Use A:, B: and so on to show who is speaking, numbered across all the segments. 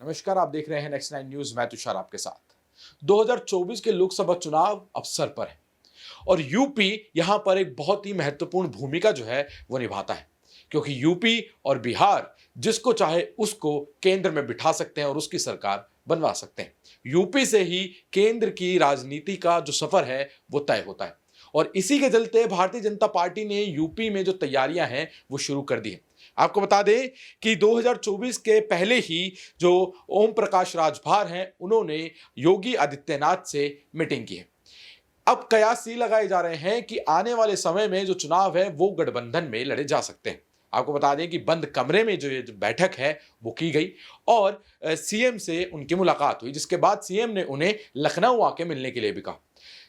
A: नमस्कार, आप देख रहे हैं नेक्स्ट 9 न्यूज। मैं तुषार आपके साथ। 2024 के लोकसभा चुनाव अवसर पर है और यूपी यहां पर एक बहुत ही महत्वपूर्ण भूमिका जो है वो निभाता है, क्योंकि यूपी और बिहार जिसको चाहे उसको केंद्र में बिठा सकते हैं और उसकी सरकार बनवा सकते हैं। यूपी से ही केंद्र की राजनीति का जो सफर है वो तय होता है और इसी के चलते भारतीय जनता पार्टी ने यूपी में जो तैयारियां हैं वो शुरू कर दी है। आपको बता दें कि 2024 के पहले ही जो ओम प्रकाश राजभर हैं उन्होंने योगी आदित्यनाथ से मीटिंग की है। अब कयास ये लगाए जा रहे हैं कि आने वाले समय में जो चुनाव है वो गठबंधन में लड़े जा सकते हैं। आपको बता दें कि बंद कमरे में जो ये बैठक है वो की गई और सीएम से उनकी मुलाकात हुई, जिसके बाद सीएम ने उन्हें लखनऊ आके मिलने के लिए भी कहा।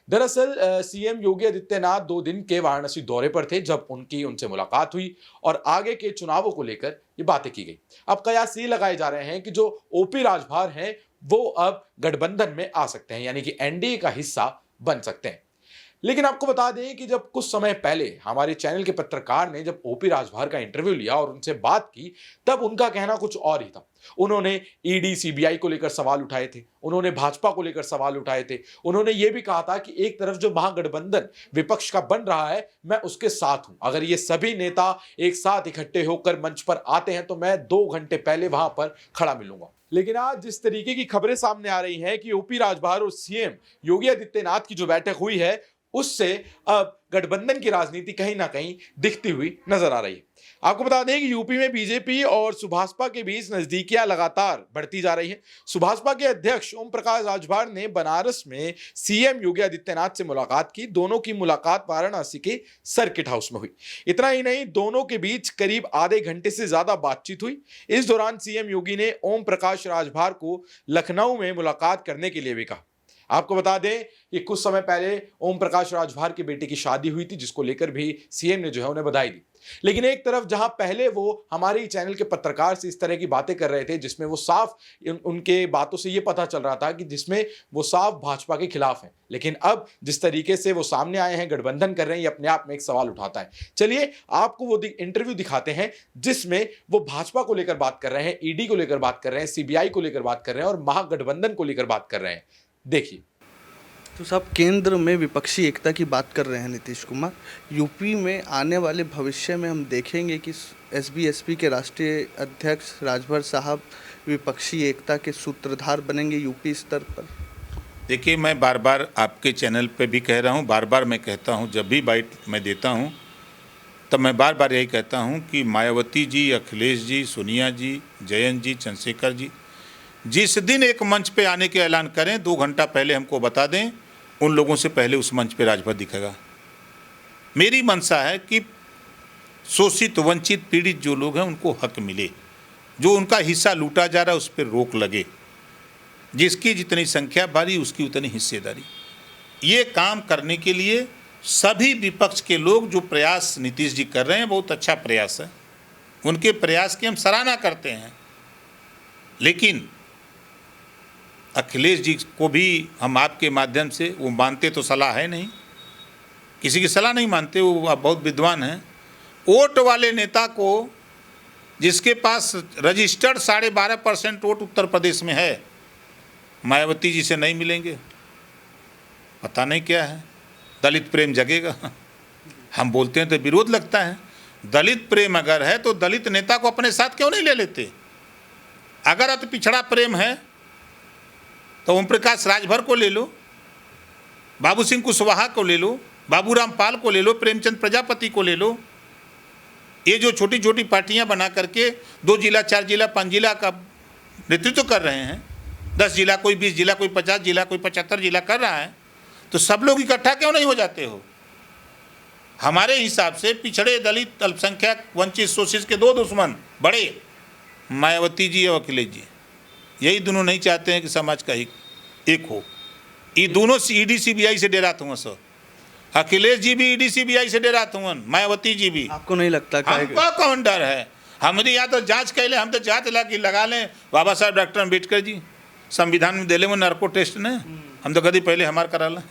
A: दरअसल सीएम योगी आदित्यनाथ 2 दिन के वाराणसी दौरे पर थे जब उनसे मुलाकात हुई और आगे के चुनावों को लेकर ये बातें की गई। अब कयास ये लगाए जा रहे हैं कि जो ओपी राजभर हैं वो अब गठबंधन में आ सकते हैं, यानी कि एनडीए का हिस्सा बन सकते हैं। लेकिन आपको बता दें कि जब कुछ समय पहले हमारे चैनल के पत्रकार ने जब ओपी राजभर का इंटरव्यू लिया और उनसे बात की, तब उनका कहना कुछ और ही था। उन्होंने ईडी सीबीआई को लेकर सवाल उठाए थे, उन्होंने भाजपा को लेकर सवाल उठाए थे, उन्होंने ये भी कहा था कि एक तरफ जो महागठबंधन विपक्ष का बन रहा है मैं उसके साथ हूं, अगर ये सभी नेता एक साथ इकट्ठे होकर मंच पर आते हैं तो मैं 2 घंटे पहले वहां पर खड़ा मिलूंगा। लेकिन आज जिस तरीके की खबरें सामने आ रही हैं कि ओपी राजभर और सीएम योगी आदित्यनाथ की जो बैठक हुई है उससे अब गठबंधन की राजनीति कहीं ना कहीं दिखती हुई नजर आ रही है। आपको बता दें कि यूपी में बीजेपी और सुभाषपा के बीच नजदीकियां लगातार बढ़ती जा रही है। सुभाषपा के अध्यक्ष ओम प्रकाश राजभर ने बनारस में सीएम योगी आदित्यनाथ से मुलाकात की। दोनों की मुलाकात वाराणसी के सर्किट हाउस में हुई। इतना ही नहीं, दोनों के बीच करीब आधे घंटे से ज्यादा बातचीत हुई। इस दौरान सीएम योगी ने ओम प्रकाश राजभर को लखनऊ में मुलाकात करने के लिए भी कहा। आपको बता दें कि कुछ समय पहले ओम प्रकाश राजभर की बेटी की शादी हुई थी, जिसको लेकर भी सीएम ने जो है उन्हें बधाई दी। लेकिन एक तरफ जहां पहले वो हमारे चैनल के पत्रकार से इस तरह की बातें कर रहे थे जिसमें वो साफ उनके बातों से ये पता चल रहा था कि जिसमें वो साफ भाजपा के खिलाफ हैं, लेकिन अब जिस तरीके से वो सामने आए हैं, गठबंधन कर रहे हैं, ये अपने आप में एक सवाल उठाता है। चलिए आपको वो इंटरव्यू दिखाते हैं जिसमें वो भाजपा को लेकर बात कर रहे हैं, ईडी को लेकर बात कर रहे हैं, सीबीआई को लेकर बात कर रहे हैं और महागठबंधन को लेकर बात कर रहे हैं। देखिए।
B: तो सब केंद्र में विपक्षी एकता की बात कर रहे हैं नीतीश कुमार। यूपी में आने वाले भविष्य में हम देखेंगे कि एसबीएसपी के राष्ट्रीय अध्यक्ष राजभर साहब विपक्षी एकता के सूत्रधार बनेंगे यूपी स्तर पर।
C: देखिए, मैं बार बार आपके चैनल पे भी कह रहा हूँ, बार बार मैं कहता हूँ, जब भी बाइट मैं देता हूँ तब मैं बार बार यही कहता हूँ कि मायावती जी, अखिलेश जी, सोनिया जी, जयंत जी, चंद्रशेखर जी जिस दिन एक मंच पे आने के ऐलान करें 2 घंटा पहले हमको बता दें, उन लोगों से पहले उस मंच पे राजभर दिखेगा। मेरी मंशा है कि शोषित, वंचित, पीड़ित जो लोग हैं उनको हक मिले, जो उनका हिस्सा लूटा जा रहा है उस पर रोक लगे, जिसकी जितनी संख्या बढ़ी उसकी उतनी हिस्सेदारी। ये काम करने के लिए सभी विपक्ष के लोग जो प्रयास नीतीश जी कर रहे हैं बहुत अच्छा प्रयास है, उनके प्रयास की हम सराहना करते हैं। लेकिन अखिलेश जी को भी हम आपके माध्यम से, वो मानते तो सलाह है नहीं, किसी की सलाह नहीं मानते, वो बहुत विद्वान हैं। वोट वाले नेता को जिसके पास रजिस्टर्ड 12.5% वोट उत्तर प्रदेश में है, मायावती जी से नहीं मिलेंगे, पता नहीं क्या है। दलित प्रेम जगेगा। हम बोलते हैं तो विरोध लगता है। दलित प्रेम अगर है तो दलित नेता को अपने साथ क्यों नहीं ले लेते? अगर अति पिछड़ा प्रेम है तो ओम प्रकाश राजभर को ले लो, बाबू सिंह कुशवाहा को ले लो, बाबूराम पाल को ले लो, प्रेमचंद प्रजापति को ले लो। ये जो छोटी छोटी पार्टियां बना करके 2 जिला, 4 जिला, 5 जिला का नेतृत्व कर रहे हैं, 10 जिला, कोई 20 जिला, कोई 50 जिला, कोई 75 जिला कर रहा है, तो सब लोग इकट्ठा क्यों नहीं हो जाते हो? हमारे हिसाब से पिछड़े, दलित, अल्पसंख्यक, वंचित, शोषित के 2 दुश्मन बड़े, मायावती जी और अखिलेश जी, यही दोनों नहीं चाहते हैं कि समाज का एक हो। ये दोनों ईडी सीबीआई से डराते हुए सर, अखिलेश जी भी ईडी सीबीआई से डराते हुए, मायावती जी भी।
B: आपको नहीं लगता?
C: हमको कौन डर है? हमारे यहाँ तो जांच कैले, हम तो जांच लगा लें। बाबा साहब डॉक्टर अम्बेडकर जी संविधान में दिले में नार्को टेस्ट ने, हम तो कभी पहले हमारा करा लें।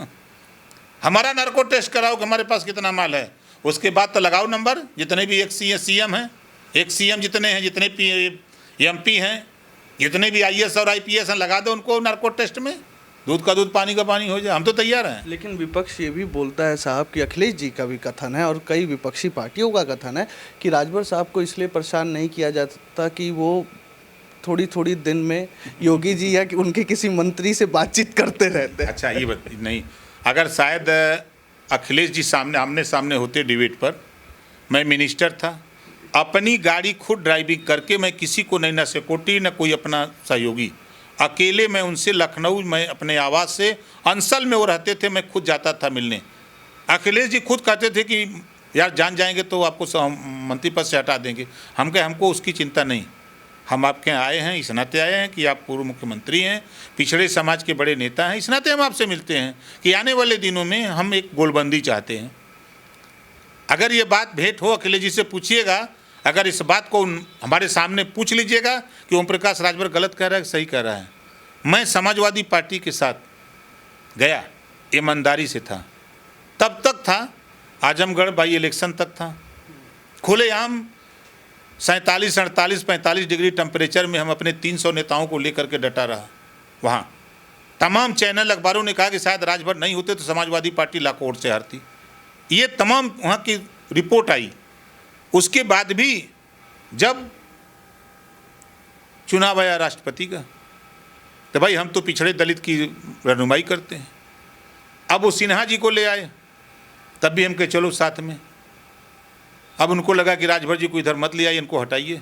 C: हमारा नार्को टेस्ट कराओ कि हमारे पास कितना माल है, उसके बाद तो लगाओ नंबर। जितने भी एक सीएम हैं, एक सीएम जितने हैं, जितने एमपी हैं, जितने भी IAS और IPS हैं लगा दो उनको नार्को टेस्ट में, दूध का दूध पानी का पानी हो जाए, हम तो तैयार हैं।
B: लेकिन विपक्ष ये भी बोलता है साहब कि अखिलेश जी का भी कथन है और कई विपक्षी पार्टियों का कथन है कि राजभर साहब को इसलिए परेशान नहीं किया जाता कि वो थोड़ी थोड़ी दिन में योगी जी या कि उनके किसी मंत्री से बातचीत करते रहते हैं।
C: अच्छा, ये नहीं, अगर शायद अखिलेश जी आमने सामने होते डिबेट पर, मैं मिनिस्टर था, अपनी गाड़ी खुद ड्राइविंग करके मैं किसी को नहीं, ना सिक्योरिटी ना कोई अपना सहयोगी, अकेले मैं उनसे लखनऊ में अपने आवास से अंसल में वो रहते थे, मैं खुद जाता था मिलने। अखिलेश जी खुद कहते थे कि यार जान जाएंगे तो आपको मंत्री पद से हटा देंगे। हम कहे हमको उसकी चिंता नहीं, हम आपके यहाँ आए हैं इस नाते आए हैं कि आप पूर्व मुख्यमंत्री हैं, पिछड़े समाज के बड़े नेता हैं, इस नाते हम आपसे मिलते हैं कि आने वाले दिनों में हम एक गोलबंदी चाहते हैं। अगर ये बात भेंट हो, अखिलेश जी से पूछिएगा, अगर इस बात को हमारे सामने पूछ लीजिएगा कि ओम प्रकाश राजभर गलत कह रहा है सही कह रहा है। मैं समाजवादी पार्टी के साथ गया, ईमानदारी से था, तब तक था आजमगढ़ बाई इलेक्शन तक था, खुलेआम 47, 48, 45 डिग्री टेम्परेचर में हम अपने 300 नेताओं को लेकर के डटा रहा। वहाँ तमाम चैनल अखबारों ने कहा कि शायद राजभर नहीं होते तो समाजवादी पार्टी लाखों वोट से हारती। ये तमाम वहाँ की रिपोर्ट आई। उसके बाद भी जब चुनाव आया राष्ट्रपति का, तो भाई हम तो पिछड़े दलित की रहनुमाई करते हैं। अब वो सिन्हा जी को ले आए, तब भी हम कहे चलो साथ में। अब उनको लगा कि राजभर जी को इधर मत ले आइए, इनको हटाइए।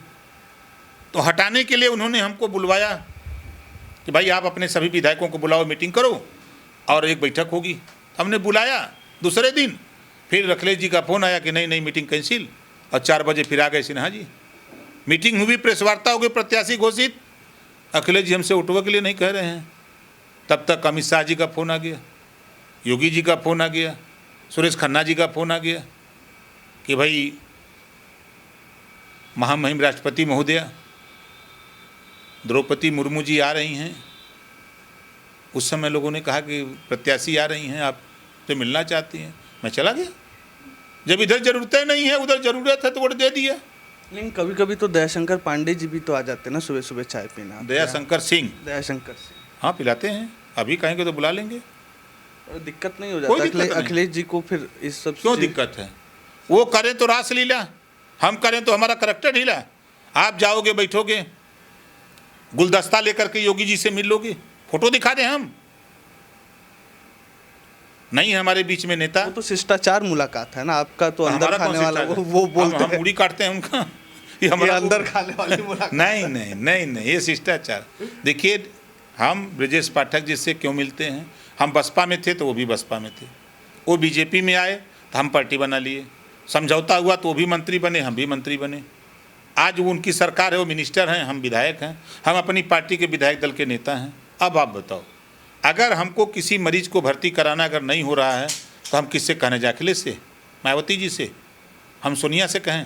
C: तो हटाने के लिए उन्होंने हमको बुलवाया कि भाई आप अपने सभी विधायकों को बुलाओ, मीटिंग करो और एक बैठक होगी। हमने बुलाया, दूसरे दिन फिर अखिलेश जी का फ़ोन आया कि नहीं मीटिंग कैंसिल, और 4 बजे फिर आ गए सिन्हा जी। मीटिंग हुई, प्रेस वार्ता हो गई, प्रत्याशी घोषित। अखिलेश जी हमसे उठवा के लिए नहीं कह रहे हैं। तब तक अमित शाह जी का फ़ोन आ गया, योगी जी का फ़ोन आ गया, सुरेश खन्ना जी का फ़ोन आ गया कि भाई महामहिम राष्ट्रपति महोदया द्रौपदी मुर्मू जी आ रही हैं। उस समय लोगों ने कहा कि प्रत्याशी आ रही हैं, आपसे मिलना चाहती हैं। मैं चला गया। जब इधर ज़रूरतें नहीं है, उधर ज़रूरत है तो वोट दे दिया।
B: लेकिन कभी कभी तो दयाशंकर पांडे जी भी तो आ जाते हैं ना सुबह सुबह चाय पीना।
C: दयाशंकर सिंह, हाँ पिलाते हैं, अभी कहेंगे तो बुला लेंगे।
B: और दिक्कत नहीं हो जाता अखिलेश जी को फिर इस सब
C: क्यों दिक्कत है? वो करें तो रासलीला, हम करें तो हमारा करैक्टर ढीला। आप जाओगे, बैठोगे, गुलदस्ता लेकर के योगी जी से मिल लोगे, फोटो दिखा दें हम। नहीं है हमारे बीच में नेता।
B: वो तो शिष्टाचार मुलाकात है ना, आपका तो अंदर खाने वाला वो बोलते
C: हम उड़ी काटते हैं उनका। ये हमारा
B: अंदर खाने वाली मुलाकात।
C: नहीं, ये शिष्टाचार। देखिए, हम ब्रजेश पाठक जी से क्यों मिलते हैं? हम बसपा में थे तो वो भी बसपा में थे, वो बीजेपी में आए तो हम पार्टी बना लिए, समझौता हुआ तो वो भी मंत्री बने, हम भी मंत्री बने। आज वो उनकी सरकार है, वो मिनिस्टर हैं, हम विधायक हैं, हम अपनी पार्टी के विधायक दल के नेता हैं। अब आप बताओ, अगर हमको किसी मरीज को भर्ती कराना अगर नहीं हो रहा है तो हम किससे कहने जाए? अखिलेश से, मायावती जी से, हम सोनिया से कहें?